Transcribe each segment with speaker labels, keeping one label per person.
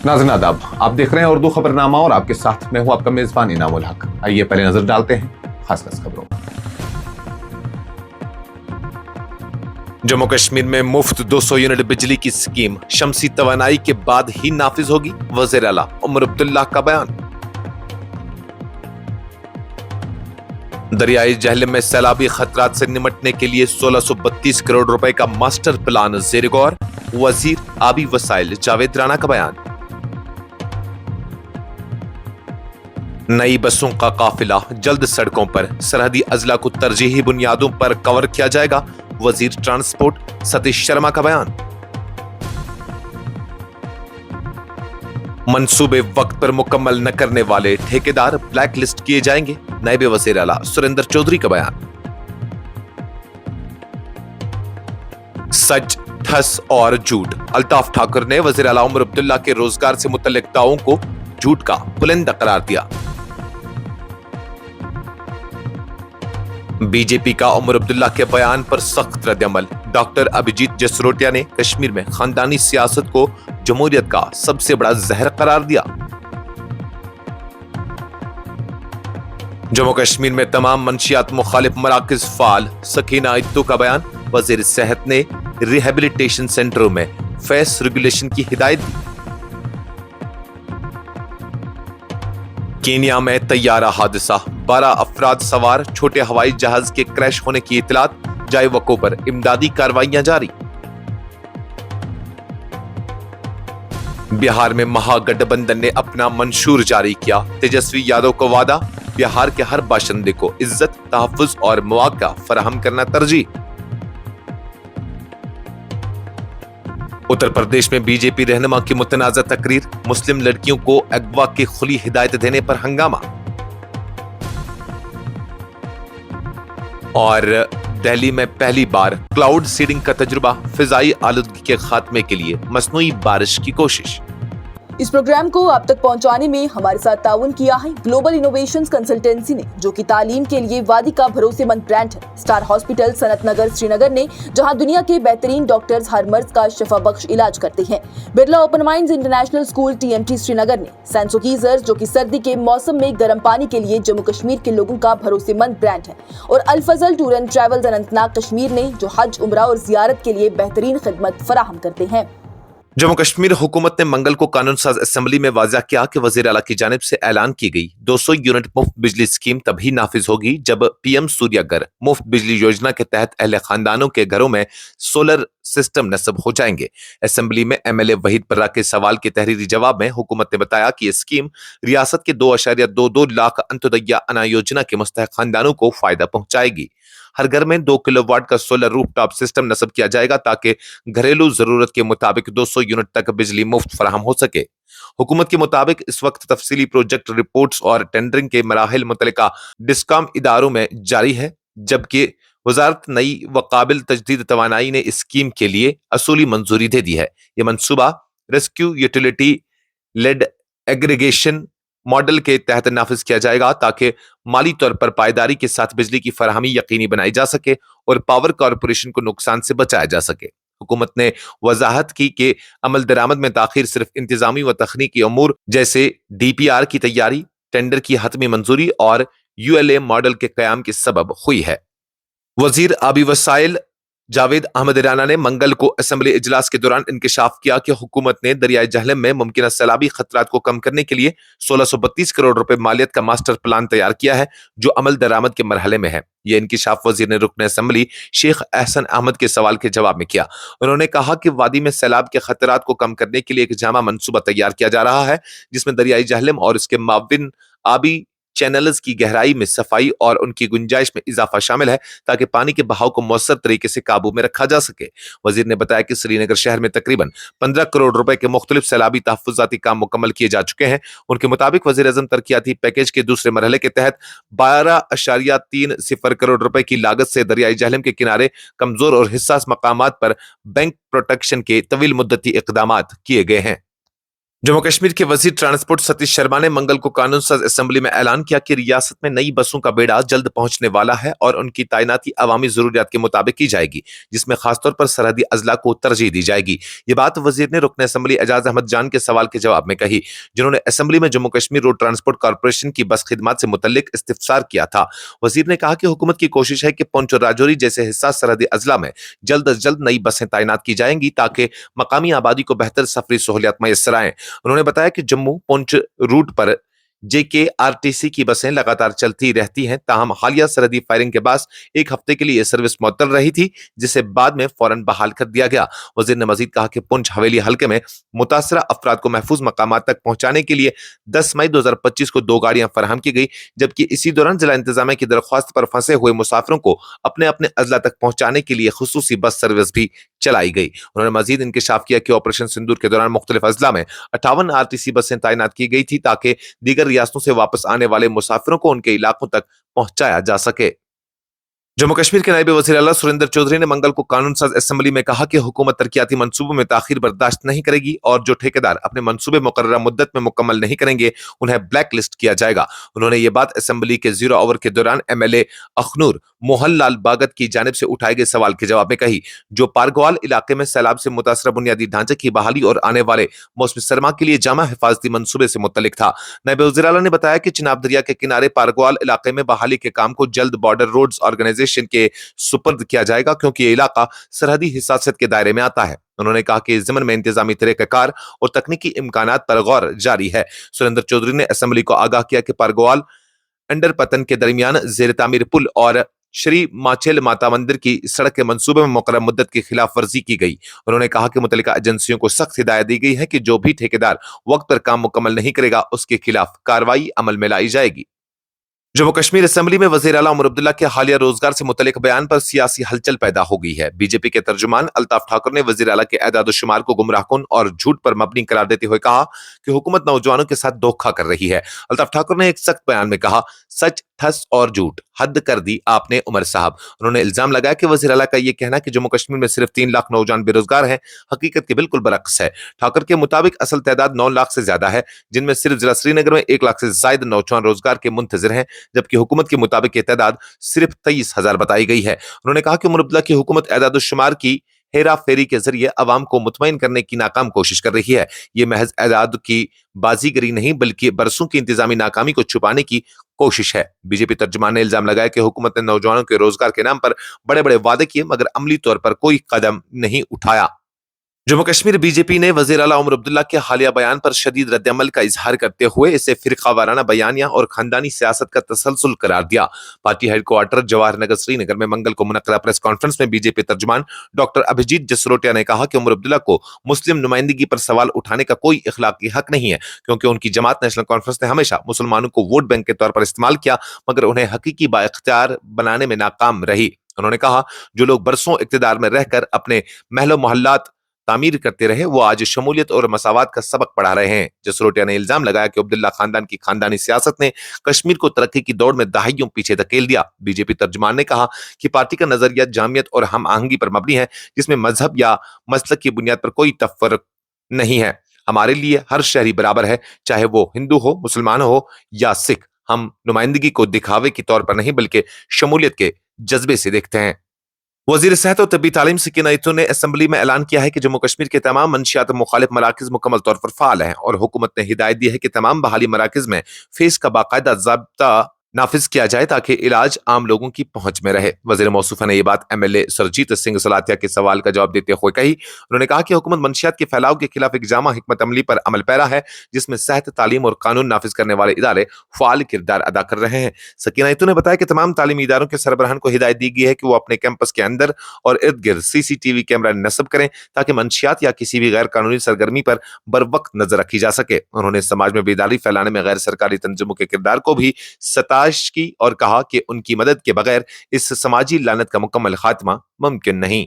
Speaker 1: नाज़रीन आदाब, आप देख रहे हैं उर्दू खबरनामा और आपके साथ मैं हूं आपका मेजबान इनामुल हक। आइए पहले नजर डालते हैं खास खबरों। जम्मू कश्मीर में मुफ्त 200 यूनिट बिजली की स्कीम शमसी तवानाई के बाद ही नाफिज होगी, वज़ीर आला उमर अब्दुल्ला का बयान। दरियाई जहलम में सैलाबी खतरात से निमटने के लिए 1632 करोड़ रुपए का मास्टर प्लान ज़ेर गौर, वजीर आबी वसाइल जावेद राणा का बयान। नई बसों का काफिला जल्द सड़कों पर, सरहदी अजला को तरजीही बुनियादों पर कवर किया जाएगा, वजीर ट्रांसपोर्ट सतीश शर्मा का बयान। मंसूबे वक्त पर मुकम्मल न करने वाले ठेकेदार ब्लैक लिस्ट किए जाएंगे, नायब वज़ीर आला सुरेंद्र चौधरी का बयान। सच ठस और झूठ, अल्ताफ ठाकुर ने वज़ीर आला उमर अब्दुल्ला के रोजगार से मुतल्लिक दावों को झूठ का बुलंद करार दिया। बीजेपी का उमर अब्दुल्ला के बयान पर सख्त रद्द-ए-अमल, डॉक्टर अभिजीत जसरोटिया ने कश्मीर में खानदानी सियासत को जमहूरियत का सबसे बड़ा जहर करार दिया। जम्मू कश्मीर में तमाम मंशियात मुखालिफ मराकज फाल, सकीना इत्तू का बयान, वजीर सेहत ने रिहेबिलिटेशन सेंटरों में फेस रेगुलेशन की हिदायत दी। केन्या में तैयारा हादसा, 12 अफराद सवार छोटे हवाई जहाज के क्रैश होने की इतलात, जाए वक़्फ़ों पर इमदादी कार्रवाइयां जारी। बिहार में महागठबंधन ने अपना मंशूर जारी किया, तेजस्वी यादव को वादा, बिहार के हर बाशिंदे को इज्जत, तहफ़्फ़ुज़ और मौक़ा फराहम करना तरजीह। उत्तर प्रदेश में बीजेपी रहनुमा की मुतनाज़ा तकरीर, मुस्लिम लड़कियों को अगवा की खुली हिदायत देने पर हंगामा। और दिल्ली में पहली बार क्लाउड सीडिंग का तजुर्बा, फिजाई आलूदगी के खात्मे के लिए मसनूई बारिश की कोशिश।
Speaker 2: इस प्रोग्राम को आप तक पहुंचाने में हमारे साथ ताउन किया है ग्लोबल इनोवेशंस कंसल्टेंसी ने, जो कि तालीम के लिए वादी का भरोसेमंद ब्रांड है। स्टार हॉस्पिटल सनत नगर श्रीनगर ने, जहां दुनिया के बेहतरीन डॉक्टर्स हर मर्ज का शफा बख्श इलाज करते हैं। Birla open minds international school TMT Srinagar ने सैंसो गीजर, जो कि सर्दी के मौसम में गर्म पानी के लिए जम्मू कश्मीर के लोगों का भरोसेमंद ब्रांड है। और Al Fazal tour and travels Anantnag Kashmir ने, जो हज, उम्रा और जियारत के लिए बेहतरीन खिदमत फराहम करते हैं।
Speaker 1: जम्मू कश्मीर हुकूमत ने मंगल को कानून साज असेंबली में वाज़ा किया कि वज़ीर आला की जानिब से ऐलान की गई 200 यूनिट मुफ्त बिजली स्कीम तभी नाफिज होगी जब PM सूर्यागर मुफ्त बिजली योजना के तहत अहले खानदानों के घरों में सोलर सिस्टम नस्ब हो जाएंगे। असेंबली में MLA वहीद पर्रा के सवाल के तहरीरी जवाब में हुकूमत ने बताया कि यह स्कीम रियासत के 2.22 लाख अंत्योदया अना योजना के मुस्तहक खानदानों को फायदा पहुंचाएगी। हर घर में 2 किलोवाट का सोलर रूफटॉप सिस्टम नस्ब किया जाएगा ताकि घरेलू जरूरत के मुताबिक 200 यूनिट तक बिजली मुफ्त फराहम हो सके। हुकूमत के मुताबिक इस वक्त तफसीली प्रोजेक्ट रिपोर्ट्स और टेंडरिंग के मराहिल मुतल्लिका डिस्कॉम इदारों में जारी है, जबकि वजारत नई व काबिल तजदीद तवानाई ने इस स्कीम के लिए असूली मंजूरी दे दी है। यह मनसूबा rescue utility led aggregation model के तहत नाफिज किया जाएगा ताकि माली तौर पर पायदारी के साथ बिजली की फराहमी यकीनी बनाई जा सके और पावर कॉरपोरेशन को नुकसान से बचाया जा सके। हुकूमत ने वजाहत की कि अमल दरामद में ताखीर सिर्फ इंतजामी व तकनीकी अमूर जैसे DPR की तैयारी, टेंडर की हतमी मंजूरी और ULA मॉडल के कयाम के सबब हुई है। वजीर आबी वसाइल जावेद अहमद राणा ने मंगल को असेंबली इजलास के दौरान इंकशाफ किया कि हुकूमत ने दरियाई जहलम में मुमकिन सैलाबी खतरात को कम करने के लिए 1632 करोड़ रुपए मालियत का मास्टर प्लान तैयार किया है, जो अमल दरामद के मरहले में है। यह इंकशाफ वजीर ने रुकन असेंबली शेख एहसन अहमद के सवाल के जवाब में किया। उन्होंने कहा कि वादी में सैलाब के खतरात को कम करने के लिए एक जामा मनसूबा तैयार किया जा रहा है, जिसमें दरियाई जहलम और उसके माविन आबी चैनल्स की गहराई में सफाई और उनकी गुंजाइश में इजाफा शामिल है ताकि पानी के बहाव को मौसर तरीके से काबू में रखा जा सके। वजीर ने बताया कि श्रीनगर शहर में तकरीबन 15 करोड़ रुपए के मुख्तलिफ सैलाबी तहफ़्फ़ुज़ाती काम मुकम्मल किए जा चुके हैं। उनके मुताबिक वज़ीर आज़म तरक्याती पैकेज के दूसरे मरहले के तहत 12.30 करोड़ रुपए की लागत से दरियाई जहलम के किनारे कमजोर और हिस्सास मकामात पर बैंक प्रोटेक्शन के तवील मुद्दती इक़दामात किए गए हैं। जम्मू कश्मीर के वजीर ट्रांसपोर्ट सतीश शर्मा ने मंगल को कानून साज असेंबली में ऐलान किया कि रियासत में नई बसों का बेड़ा जल्द पहुंचने वाला है और उनकी तैनाती अवामी जरूरियात के मुताबिक की जाएगी, जिसमें खासतौर पर सरहदी अजला को तरजीह दी जाएगी। ये बात वजीर ने रुकन असेंबली एजाज अहमद जान के सवाल के जवाब में कही, जिन्होंने असेंबली में Jammu Kashmir road transport corporation की बस खिदमात से मुतल्लिक इस्तिफसार किया था। वजीर ने कहा कि हुकूमत की कोशिश है कि पुंछ और राजौरी जैसे हिस्सास सरहदी अजला में जल्द अज जल्द नई बसें तैनात की जाएंगी ताकि मकामी आबादी को बेहतर सफरी सहूलियत मैसर आए। उन्होंने बताया कि जम्मू पुंछ रूट पर जेकेआरटीसी की बसें लगातार चलती रहती हैं, ताहम हालिया सरहदी फायरिंग के बाद एक हफ्ते के लिए यह सर्विस मुअत्तल रही थी, जिसे बाद में फौरन बहाल कर दिया गया। वजीर ने मजीद कहा कि पुंछ हवेली हल्के में मुतासरा अफराद को महफूज मकामात तक पहुंचाने के लिए 10 मई 2025 को 2 गाड़ियां फराहम की गई, जबकि इसी दौरान जिला इंतजामिया की दरख्वास्त पर फंसे हुए मुसाफिरों को अपने अपने अजला तक पहुंचाने के लिए खुसूसी बस सर्विस भी चलाई गई। उन्होंने मजीद इंकशाफ किया कि ऑपरेशन सिंदूर के दौरान मुख्तलिफ अजला में 58 आरटीसी बसें तैनात की गई थी ताकि दीगर रियासतों से वापस आने वाले मुसाफिरों को उनके इलाकों तक पहुंचाया जा सके। जम्मू कश्मीर के नायब वज़ीर आला सुरेंद्र चौधरी ने मंगल को कानून साज असेंबली में कहा कि हुकूमत तरक्याती मंसूबों में ताखीर बर्दाश्त नहीं करेगी और जो ठेकेदार अपने मंसूबे मुकर्ररा मुद्दत में मुकम्मल नहीं करेंगे उन्हें ब्लैक लिस्ट किया जाएगा। उन्होंने ये बात असेंबली के 0 ओवर के दौरान एमएलए अखनूर मोहन लाल बागत की जानिब से उठाए गए सवाल के जवाब में कही, जो पारगवाल इलाके में सैलाब से मुतासरा बुनियादी ढांचे की बहाली और आने वाले मौसम सरमा के लिए जामा हिफाजती मंसूबे से मुतल्लिक था। नायब वज़ीर आला ने बताया कि चिनाब दरिया के किनारे पारगवाल इलाके में बहाली के काम को जल्द बॉर्डर रोड्स ऑर्गेनाइजेशन के सुपर्द किया जाएगा, क्योंकि ये इलाका सरहदी हिसासियत के दायरे में आता है। उन्होंने कहा कि इस ज़मन में इंतजामी तरीक़ाकार और तकनीकी इम्कानात पर गौर जारी है। सुरेंद्र चौधरी ने असेंबली को आगाह किया कि पारगवाल अंडर पतन के दरमियान जेर तामीर पुल और श्री माचेल माता मंदिर की सड़क के मंसूबे में मुकर्रर मुद्दत की खिलाफ वर्जी की गई। उन्होंने कहा कि मुतल्लिका एजेंसियों को सख्त हिदायत दी गई है कि जो भी ठेकेदार वक्त पर काम मुकम्मल नहीं करेगा उसके खिलाफ कार्रवाई अमल में लाई जाएगी। जम्मू कश्मीर असेंबली में वज़ीर आला उमर अब्दुल्ला के हालिया रोजगार से मुतल्लिक बयान पर सियासी हलचल पैदा हो गई है। बीजेपी के तर्जुमान अल्ताफ ठाकुर ने वज़ीर आला के एदाद शुमार को गुमराहकुन और झूठ पर मबनी करार देते हुए कहा कि हुकूमत नौजवानों के साथ धोखा कर रही है। अल्ताफ ठाकुर ने एक सख्त बयान में कहा, सच ठस और झूठ हद कर दी आपने उमर साहब। उन्होंने इल्जाम लगाया कि वज़ीर आला का यह कहना कि जम्मू कश्मीर में सिर्फ 3 लाख नौजवान बेरोजगार हैं, हकीकत के बिल्कुल बरक्स है। ठाकुर के मुताबिक असल तादाद 9 लाख से ज्यादा है, जिनमें सिर्फ जिला श्रीनगर में 1 लाख से ज्यादा नौजवान रोजगार के मुंतजिर हैं, जबकि हुकूमत के मुताबिक ये तादाद सिर्फ 23,000 बताई गई है। उन्होंने कहा कि उमर अब्दुल्ला की हुकूमत एदाद शुमार की हेरा फेरी के जरिए अवाम को मुतमईन करने की नाकाम कोशिश कर रही है। ये महज एदाद की बाजीगरी नहीं बल्कि बरसों की इंतजामी नाकामी को छुपाने की कोशिश है। बीजेपी तर्जुमान ने इल्जाम लगाया कि हुकूमत ने नौजवानों के रोजगार के नाम पर बड़े बड़े वादे किए मगर अमली तौर पर कोई कदम नहीं उठाया। जम्मू कश्मीर बीजेपी ने वज़ीर आला उमर अब्दुल्ला के हालिया बयान पर शदीद रद्दअमल का इजहार करते हुए इसे फिरका वाराना बयानिया और खानदानी सियासत का तसलसल करार दिया। पार्टी हेडक्वार्टर जवाहर नगर श्रीनगर में मंगल को मुनक्कदा प्रेस कॉन्फ्रेंस में बीजेपी तर्जुमान डॉक्टर अभिजीत जसरोटिया ने कहा कि उमर अब्दुल्ला को मुस्लिम नुमाइंदगी पर सवाल उठाने का कोई इखलाकी हक नहीं है, क्योंकि उनकी जमात नेशनल कॉन्फ्रेंस ने हमेशा मुसलमानों को वोट बैंक के तौर पर इस्तेमाल किया मगर उन्हें हकीकी बाइख्तियार बनाने में नाकाम रही। उन्होंने कहा, जो लोग बरसों इक्तिदार में रहकर अपने महलो मोहल्लात तामीर करते रहे वो आज शमूलियत और मसावात का सबक पढ़ा रहे हैं। जसरोटिया ने इल्जाम लगाया कि अब्दुल्ला खानदान की खानदानी सियासत ने कश्मीर को तरक्की की दौड़ में दहाइयों पीछे धकेल दिया। बीजेपी तर्जुमान ने कहा कि पार्टी का नजरिया जामियत और हम आहंगी पर मबनी है, जिसमें मजहब या मसलक की बुनियाद पर कोई तफर्क नहीं है। हमारे लिए हर शहरी बराबर है, चाहे वो हिंदू हो, मुसलमान हो या सिख। हम नुमाइंदगी को दिखावे के तौर पर नहीं बल्कि शमूलियत के जज्बे से देखते हैं। वजीर सेहत और तबी तालीम सकीना इत्तू ने असेंबली में ऐलान किया है कि जम्मू कश्मीर के तमाम मंशियात मुखालिफ मराकज मुकम्मल तौर पर फाल हैं और हुकूमत ने हिदायत दी है कि तमाम बहाली मराकज में फीस का बाकायदा ज़ाब्ता नाफिज किया जाए ताकि इलाज आम लोगों की पहुंच में रहे। वजीर मौसूफा ने यह बात एमएलए सरजीत सिंह सलातिया के सवाल का जवाब देते हुए कही। उन्होंने कहा कि हुकूमत मंशियात के फैलाव के खिलाफ एक जामा हिकमत अमली पर अमल पैरा है, जिसमें सेहत, तालीम और कानून नाफिज करने वाले इदारे फाल किरदार अदा कर रहे हैं। सकीना इत्तू ने बताया कि तमाम तालीमी इदारों के सरबराहान को हिदायत दी गई है कि वो अपने कैंपस के अंदर और इर्द गिर्द सीसीटीवी कैमरा नस्ब करें ताकि मंशियात या किसी भी गैर कानूनी सरगर्मी पर बर वक्त नजर रखी जा सके। उन्होंने समाज में बेदारी फैलाने में गैर सरकारी तंजीमों के किरदार को भी सताश की और कहा कि उनकी मदद के बगैर इस समाजी लानत का मुकम्मल खात्मा मुमकिन नहीं।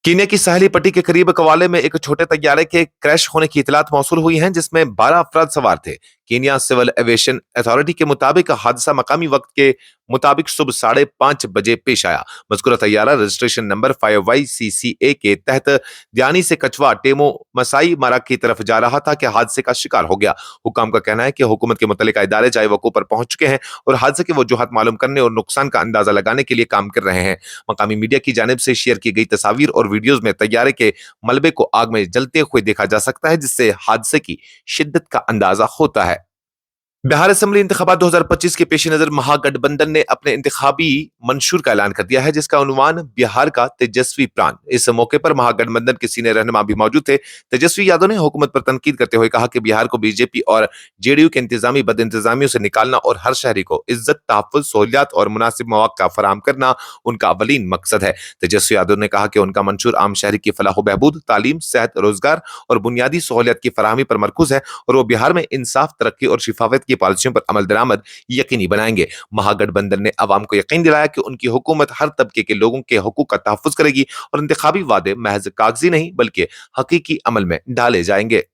Speaker 1: कीनिया की साहली पट्टी के करीब कवाले में एक छोटे तैयारे के क्रैश होने की इतलात मौसूल हुई हैं, जिसमें 12 अफराद सवार थे। कीनिया सिविल एविएशन अथॉरिटी के मुताबिक हादसा मकामी वक्त के मुताबिक सुबह 5:30 बजे पेश आया। मज़कूरा तैयारा रजिस्ट्रेशन नंबर 5YCCA के तहत दियानी से कचवा टेमो मसाई मारा की तरफ जा रहा था कि हादसे का शिकार हो गया। हुकाम का कहना है कि हुकूमत के मुतल्लिका इदारे जाए वकूअ पर पहुंच चुके हैं और हादसे की वजूहात मालूम करने और नुकसान का अंदाजा लगाने के लिए काम कर रहे हैं। मकामी मीडिया की जानिब से शेयर की गई तस्वीर और वीडियोज में तैयारे के मलबे को आग में जलते हुए देखा जा सकता है, जिससे हादसे की शिद्दत का अंदाजा होता है। बिहार असेंबली इंतखाबात 2025 के पेश नजर महागठबंधन ने अपने इंतखाबी मंशूर का ऐलान कर दिया है, जिसका उन्वान बिहार का तेजस्वी प्राण। इस मौके पर महागठबंधन के सीनियर रहनुमा भी मौजूद थे। तेजस्वी यादव ने हुकूमत पर तनकीद करते हुए कहा कि बिहार को बीजेपी और जेडीयू के इंतजामी बदइंतजामियों से निकालना और हर शहरी को इज्जत, तहफ्फुज़, सहूलियात और मुनासिब मौक़ा फराहम करना उनका अवलीन मकसद है। तेजस्वी यादव ने कहा कि उनका मंशूर आम शहरी की फलाह बहबूद, तालीम, सेहत, रोजगार और बुनियादी सहूलियत की फराहमी पर मरकूज है और वो बिहार में इंसाफ, तरक्की और शिफाफियत की पॉलिसियों पर अमल दरामद यकीनी बनाएंगे। महागठबंधन ने अवाम को यकीन दिलाया कि उनकी हुकूमत हर तबके के लोगों के हकूक का तहफ्फुज़ करेगी और इंतखाबी वादे महज कागजी नहीं बल्कि हकीकी अमल में डाले जाएंगे।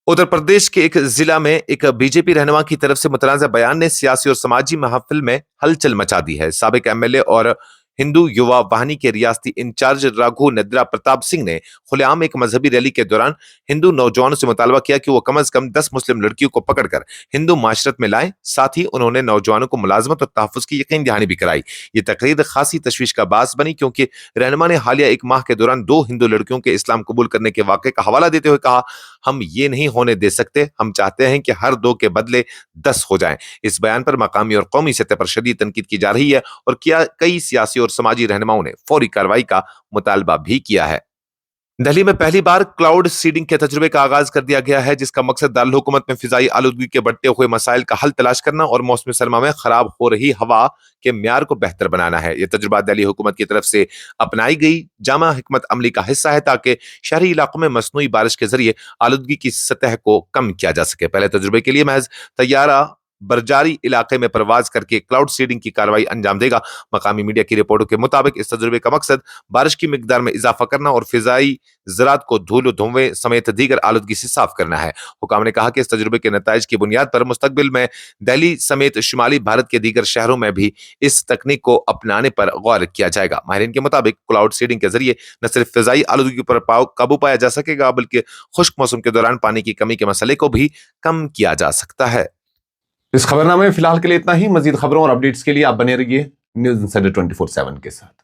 Speaker 1: उत्तर प्रदेश के एक जिला में एक बीजेपी रहनुमा की तरफ से मुतनाज़ा बयान ने सियासी और समाजी महफिल में हलचल मचा दी है। साबिक एमएलए और हिंदू युवा वाहिनी के रियासती इंचार्ज राघु नद्रा प्रताप सिंह ने खुलेआम एक मजहबी रैली के दौरान हिंदू नौजवानों से मुतालबा किया कि वो कम से कम 10 मुस्लिम लड़कियों को पकड़कर हिंदू माशरत में लाएं। साथ ही उन्होंने नौजवानों को मुलाजमत और तहफ्फुज़ की यकीन दहानी भी कराई। ये तकरीर खासी तशवीश का बास बनी, क्योंकि रहनुमा ने हालिया एक माह के दौरान 2 हिंदू लड़कियों के इस्लाम कबूल करने के वाक़े का हवाला देते हुए कहा, हम ये नहीं होने दे सकते, हम चाहते हैं कि हर 2 के बदले 10 हो जाएं। इस बयान पर मकामी और कौमी सतह पर शदीद तनकीद की जा रही है और कई सियासी और समाजी रहनुमाओं ने फौरी कार्रवाई का मुतालबा भी किया है। दिल्ली में पहली बार क्लाउड सीडिंग के तजुर्बे का आगाज कर दिया गया है, जिसका मकसद दारुल हुकूमत में फिजाई आलूदगी के बढ़ते हुए मसाइल का हल तलाश करना और मौसम सरमा में खराब हो रही हवा के म्यार को बेहतर बनाना है। यह तजुर्बा दिल्ली हुकूमत की तरफ से अपनाई गई जामा हिकमत अमली का हिस्सा है, ताकि शहरी इलाकों में मसनूई बारिश के जरिए आलूदगी की सतह को कम किया जा सके। पहले तजुर्बे के लिए महज तैयारा बरजारी इलाके में प्रवाज करके क्लाउड सीडिंग की कार्रवाई अंजाम देगा। मकामी मीडिया की रिपोर्टों के मुताबिक इस तजुर्बे का मकसद बारिश की मिकदार में इजाफा करना और फिजाई ज़रात को धूल धुएं समेत दीगर आलूदगी से साफ करना है। हुकाम ने कहा कि इस तजुर्बे के नताइज की बुनियाद पर मुस्तकबिल में दिल्ली समेत शुमाली भारत के दीगर शहरों में भी इस तकनीक को अपनाने पर गौर किया जाएगा। माहिरीन के मुताबिक क्लाउड सीडिंग के जरिए न सिर्फ फिजाई आलूदगी पर काबू पाया जा सकेगा, बल्कि खुश्क मौसम के दौरान पानी की कमी के मसले को भी कम किया जा सकता है।
Speaker 3: इस खबरनामे में फिलहाल के लिए इतना ही। मजीद खबरों और अपडेट्स के लिए आप बने रहिए न्यूज़ इंसाइडर 24/7 के साथ।